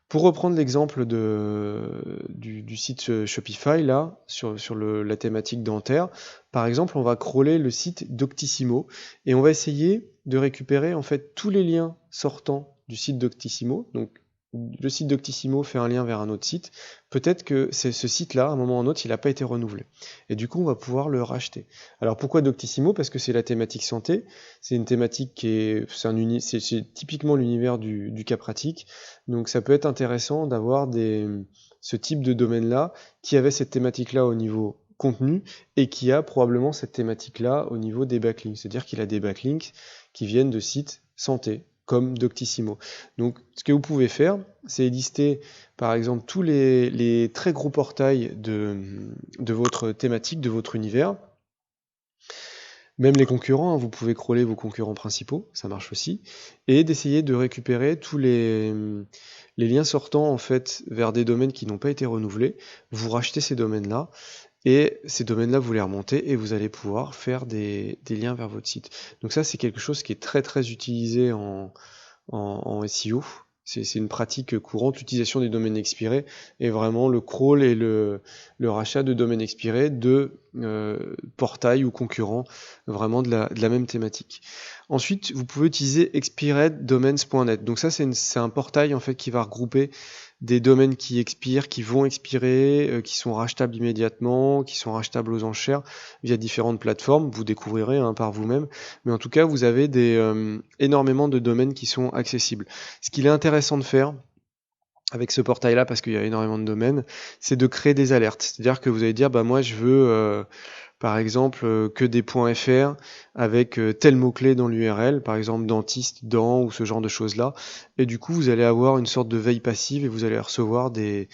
pour reprendre l'exemple du site Shopify, là, sur la thématique dentaire, par exemple, on va crawler le site Doctissimo et on va essayer de récupérer en fait tous les liens sortants du site Doctissimo. Donc, le site Doctissimo fait un lien vers un autre site. Peut-être que ce site-là, à un moment ou à un autre, il n'a pas été renouvelé. Et du coup, on va pouvoir le racheter. Alors, pourquoi Doctissimo? Parce que c'est la thématique santé. C'est une thématique c'est typiquement l'univers du cas pratique. Donc, ça peut être intéressant d'avoir ce type de domaine-là qui avait cette thématique-là au niveau contenu et qui a probablement cette thématique-là au niveau des backlinks. C'est-à-dire qu'il a des backlinks qui viennent de sites santé, comme Doctissimo. Donc, ce que vous pouvez faire, c'est lister, par exemple, tous les très gros portails de votre thématique, de votre univers. Même les concurrents, hein, vous pouvez crawler vos concurrents principaux, ça marche aussi, et d'essayer de récupérer tous les liens sortants en fait vers des domaines qui n'ont pas été renouvelés. Vous rachetez ces domaines-là, et ces domaines-là, vous les remontez et vous allez pouvoir faire des liens vers votre site. Donc ça, c'est quelque chose qui est très très utilisé en SEO. C'est une pratique courante, l'utilisation des domaines expirés, et vraiment le crawl et le rachat de domaines expirés de portails ou concurrents, vraiment de la même thématique. Ensuite, vous pouvez utiliser expireddomains.net. Donc ça, c'est un portail en fait qui va regrouper des domaines qui expirent, qui vont expirer, qui sont rachetables immédiatement, qui sont rachetables aux enchères via différentes plateformes. Vous découvrirez par vous-même. Mais en tout cas, vous avez énormément de domaines qui sont accessibles. Ce qu'il est intéressant de faire avec ce portail-là, parce qu'il y a énormément de domaines, c'est de créer des alertes. C'est-à-dire que vous allez dire, bah moi je veux par exemple que des .fr avec tel mot-clé dans l'URL, par exemple dentiste, dent ou ce genre de choses-là. Et du coup, vous allez avoir une sorte de veille passive et vous allez recevoir des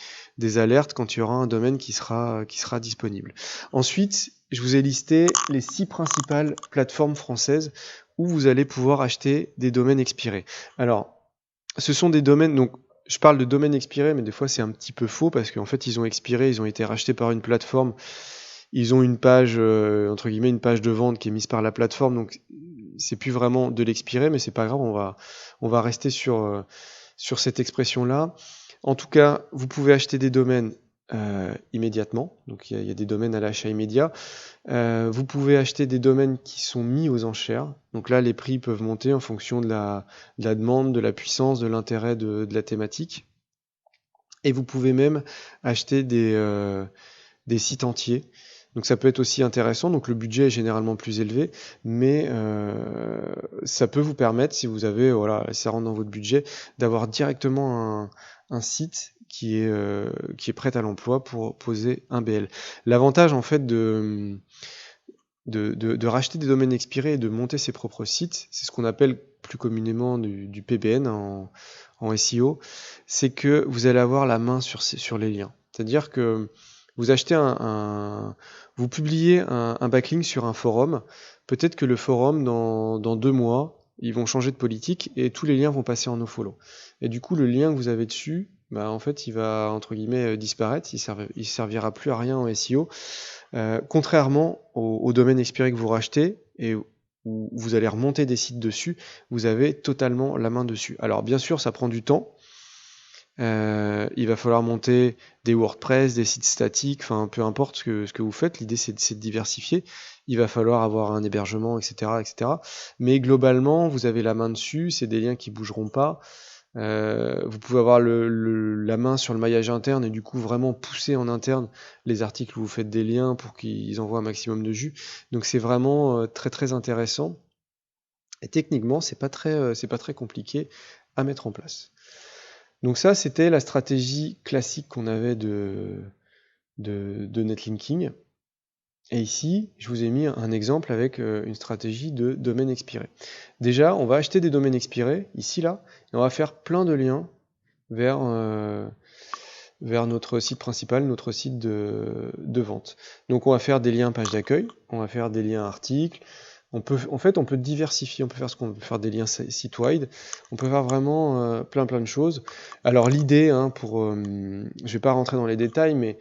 alertes quand il y aura un domaine qui sera disponible. Ensuite, je vous ai listé les 6 principales plateformes françaises où vous allez pouvoir acheter des domaines expirés. Alors, ce sont des domaines, donc je parle de domaines expirés, mais des fois c'est un petit peu faux parce qu'en fait ils ont expiré, ils ont été rachetés par une plateforme. Ils ont une page, entre guillemets, une page de vente qui est mise par la plateforme, donc c'est plus vraiment de l'expirer, mais c'est pas grave, on va rester sur cette expression-là. En tout cas, vous pouvez acheter des domaines immédiatement, donc il y a des domaines à l'achat immédiat. Vous pouvez acheter des domaines qui sont mis aux enchères, donc là les prix peuvent monter en fonction de la demande, de la puissance, de l'intérêt de la thématique. Et vous pouvez même acheter des sites entiers. Donc ça peut être aussi intéressant, donc le budget est généralement plus élevé, mais ça peut vous permettre, si vous avez, voilà, ça rentre dans votre budget, d'avoir directement un site qui est prêt à l'emploi pour poser un BL. L'avantage en fait de racheter des domaines expirés et de monter ses propres sites, c'est ce qu'on appelle plus communément du PBN en SEO, c'est que vous allez avoir la main sur les liens. C'est-à-dire que vous achetez vous publiez un backlink sur un forum, peut-être que le forum, dans 2 mois, ils vont changer de politique et tous les liens vont passer en nofollow. Et du coup, le lien que vous avez dessus, bah, en fait, il va, entre guillemets, disparaître, il servira plus à rien en SEO. Contrairement au domaine expiré que vous rachetez et où vous allez remonter des sites dessus, vous avez totalement la main dessus. Alors bien sûr, ça prend du temps. Il va falloir monter des WordPress, des sites statiques, enfin peu importe ce que vous faites, l'idée c'est de diversifier. Il va falloir avoir un hébergement, etc., etc. Mais globalement, vous avez la main dessus, c'est des liens qui bougeront pas. Vous pouvez avoir la main sur le maillage interne et du coup vraiment pousser en interne les articles où vous faites des liens pour qu'ils envoient un maximum de jus. Donc c'est vraiment très très intéressant. Et techniquement, c'est pas très compliqué à mettre en place. Donc ça, c'était la stratégie classique qu'on avait de netlinking. Et ici, je vous ai mis un exemple avec une stratégie de domaine expiré. Déjà, on va acheter des domaines expirés, ici, là, et on va faire plein de liens vers, vers notre site principal, notre site de vente. Donc on va faire des liens page d'accueil, on va faire des liens articles, en fait, on peut diversifier, on peut faire ce qu'on veut, faire des liens site-wide, on peut faire vraiment plein de choses. Alors l'idée, hein, je vais pas rentrer dans les détails, mais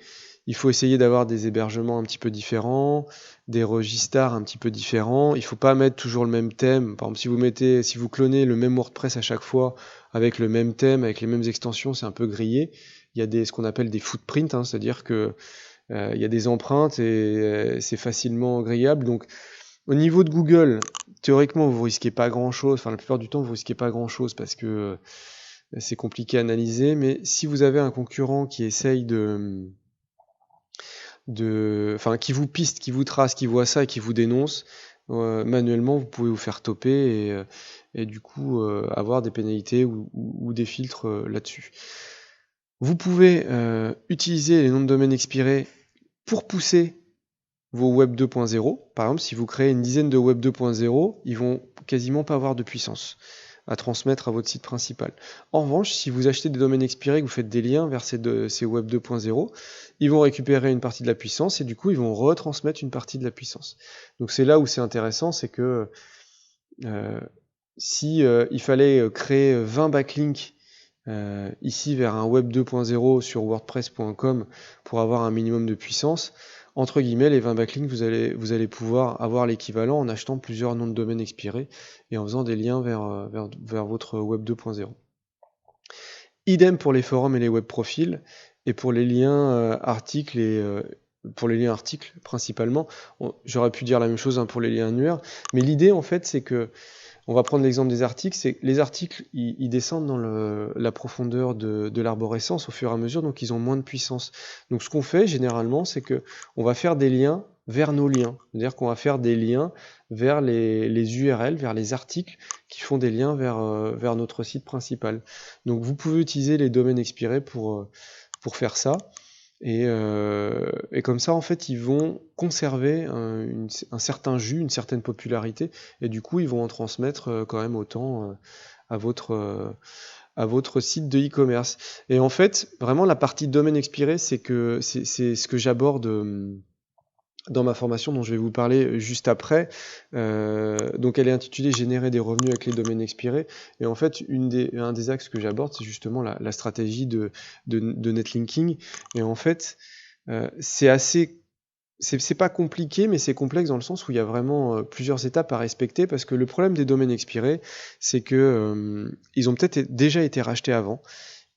il faut essayer d'avoir des hébergements un petit peu différents, des registres un petit peu différents. Il faut pas mettre toujours le même thème. Par exemple, si vous clonez le même WordPress à chaque fois avec le même thème, avec les mêmes extensions, c'est un peu grillé. Il y a ce qu'on appelle des footprints, hein, c'est-à-dire que il y a des empreintes et c'est facilement grillable. Donc au niveau de Google, théoriquement, vous risquez pas grand-chose. Enfin, la plupart du temps, vous risquez pas grand-chose parce que c'est compliqué à analyser. Mais si vous avez un concurrent qui essaye enfin, qui vous piste, qui vous trace, qui voit ça et qui vous dénonce, manuellement, vous pouvez vous faire toper et du coup avoir des pénalités ou des filtres là-dessus. Vous pouvez utiliser les noms de domaine expirés pour pousser vos Web 2.0. Par exemple, si vous créez une dizaine de Web 2.0, ils vont quasiment pas avoir de puissance à transmettre à votre site principal. En revanche, si vous achetez des domaines expirés, que vous faites des liens vers ces Web 2.0, ils vont récupérer une partie de la puissance et du coup, ils vont retransmettre une partie de la puissance. Donc c'est là où c'est intéressant, c'est que si il fallait créer 20 backlinks ici vers un Web 2.0 sur WordPress.com pour avoir un minimum de puissance, entre guillemets, les 20 backlinks, vous allez pouvoir avoir l'équivalent en achetant plusieurs noms de domaine expirés et en faisant des liens vers votre Web 2.0. Idem pour les forums et les web profils, et pour les liens articles pour les liens articles principalement. J'aurais pu dire la même chose hein, pour les liens annuaires, mais l'idée en fait c'est que on va prendre l'exemple des articles, c'est que les articles, ils descendent dans la profondeur de l'arborescence au fur et à mesure, donc ils ont moins de puissance. Donc ce qu'on fait généralement, c'est que on va faire des liens vers nos liens. C'est-à-dire qu'on va faire des liens vers les URL, vers les articles qui font des liens vers notre site principal. Donc vous pouvez utiliser les domaines expirés pour faire ça. Et comme ça, en fait, ils vont conserver un certain jus, une certaine popularité, et du coup, ils vont en transmettre quand même autant à votre site de e-commerce. Et en fait, vraiment, la partie domaine expiré, c'est ce que j'aborde dans ma formation dont je vais vous parler juste après. Donc elle est intitulée Générer des revenus avec les domaines expirés. Et en fait, un des axes que j'aborde, c'est justement la stratégie de netlinking. Et en fait, c'est pas compliqué, mais c'est complexe dans le sens où il y a vraiment plusieurs étapes à respecter, parce que le problème des domaines expirés, c'est que ils ont peut-être déjà été rachetés avant.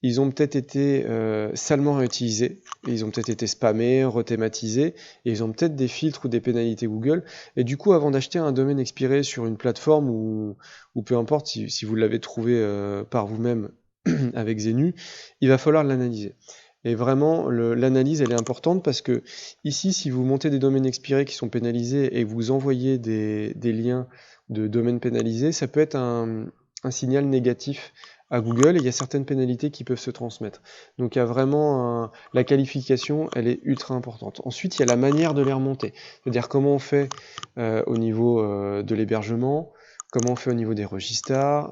Ils ont peut-être été salement réutilisés, ils ont peut-être été spammés, rethématisés, et ils ont peut-être des filtres ou des pénalités Google. Et du coup, avant d'acheter un domaine expiré sur une plateforme ou peu importe, si vous l'avez trouvé par vous-même avec Zenu, il va falloir l'analyser. Et vraiment, l'analyse, elle est importante parce que ici, si vous montez des domaines expirés qui sont pénalisés et que vous envoyez des liens de domaines pénalisés, ça peut être un signal négatif à Google, et il y a certaines pénalités qui peuvent se transmettre. Donc il y a vraiment la qualification, elle est ultra importante. Ensuite, il y a la manière de les remonter, c'est-à-dire comment on fait au niveau de l'hébergement, comment on fait au niveau des registres,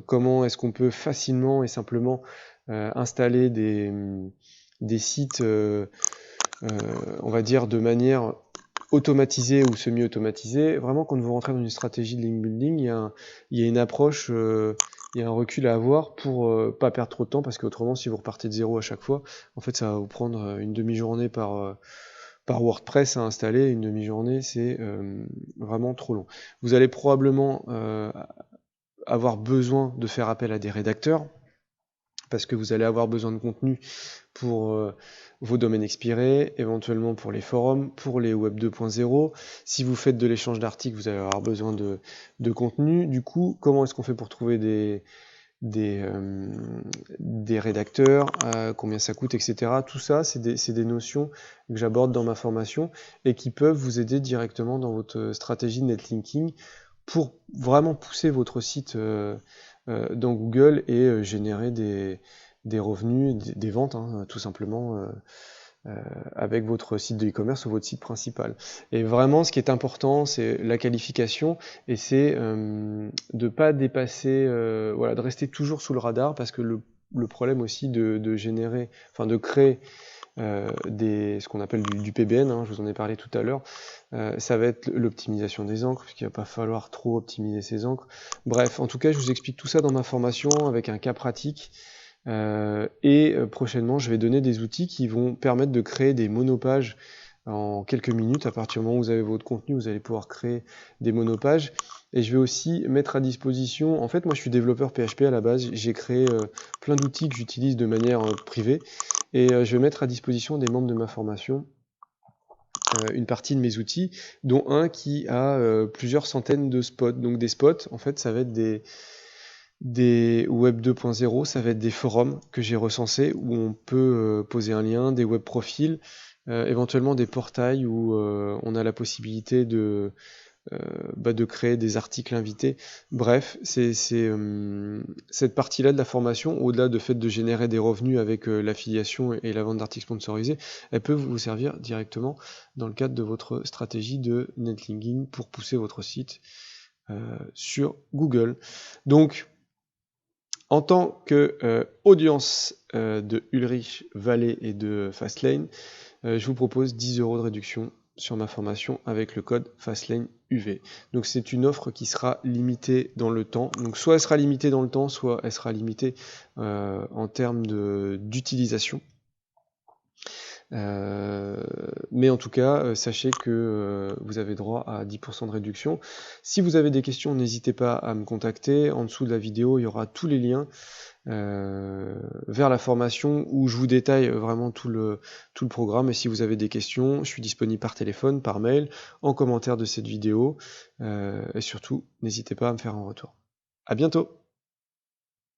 comment est-ce qu'on peut facilement et simplement installer des sites, on va dire, de manière automatisée ou semi-automatisée. Vraiment, quand vous rentrez dans une stratégie de link building, il y a une approche, il y a un recul à avoir pour pas perdre trop de temps, parce qu'autrement, si vous repartez de zéro à chaque fois, en fait, ça va vous prendre une demi-journée par WordPress à installer. Une demi-journée, c'est vraiment trop long. Vous allez probablement avoir besoin de faire appel à des rédacteurs, parce que vous allez avoir besoin de contenu pour vos domaines expirés, éventuellement pour les forums, pour les Web 2.0. Si vous faites de l'échange d'articles, vous allez avoir besoin de contenu. Du coup, comment est-ce qu'on fait pour trouver des rédacteurs, combien ça coûte, etc. Tout ça, c'est des notions que j'aborde dans ma formation et qui peuvent vous aider directement dans votre stratégie de netlinking pour vraiment pousser votre site dans Google et générer des revenus, des ventes, hein, tout simplement, avec votre site de e-commerce ou votre site principal. Et vraiment, ce qui est important, c'est la qualification et c'est de pas dépasser, voilà, de rester toujours sous le radar parce que le problème aussi de générer, enfin de créer ce qu'on appelle du PBN, hein, je vous en ai parlé tout à l'heure, ça va être l'optimisation des encres, puisqu'il va pas falloir trop optimiser ces encres. Bref, en tout cas, je vous explique tout ça dans ma formation avec un cas pratique. Prochainement, je vais donner des outils qui vont permettre de créer des monopages en quelques minutes. À partir du moment où vous avez votre contenu, vous allez pouvoir créer des monopages. Et je vais aussi mettre à disposition, en fait, moi je suis développeur PHP à la base, j'ai créé plein d'outils que j'utilise de manière privée. Et je vais mettre à disposition des membres de ma formation une partie de mes outils, dont un qui a plusieurs centaines de spots. Donc des spots, en fait, ça va être des web 2.0, ça va être des forums que j'ai recensés où on peut poser un lien, des web profils, éventuellement des portails où on a la possibilité de créer des articles invités. Bref, c'est cette partie-là de la formation, au-delà du fait de générer des revenus avec l'affiliation et la vente d'articles sponsorisés, elle peut vous servir directement dans le cadre de votre stratégie de netlinking pour pousser votre site sur Google. Donc, en tant que audience de Ulrich, Vallée et de Fastlane, je vous propose 10 € de réduction sur ma formation avec le code FastlaneUV. Donc c'est une offre qui sera limitée dans le temps. Donc soit elle sera limitée dans le temps, soit elle sera limitée en termes d'utilisation. Mais en tout cas, sachez que vous avez droit à 10% de réduction. Si vous avez des questions, n'hésitez pas à me contacter. En dessous de la vidéo, il y aura tous les liens vers la formation où je vous détaille vraiment tout le programme. Et si vous avez des questions, je suis disponible par téléphone, par mail, en commentaire de cette vidéo. Et surtout, n'hésitez pas à me faire un retour. À bientôt!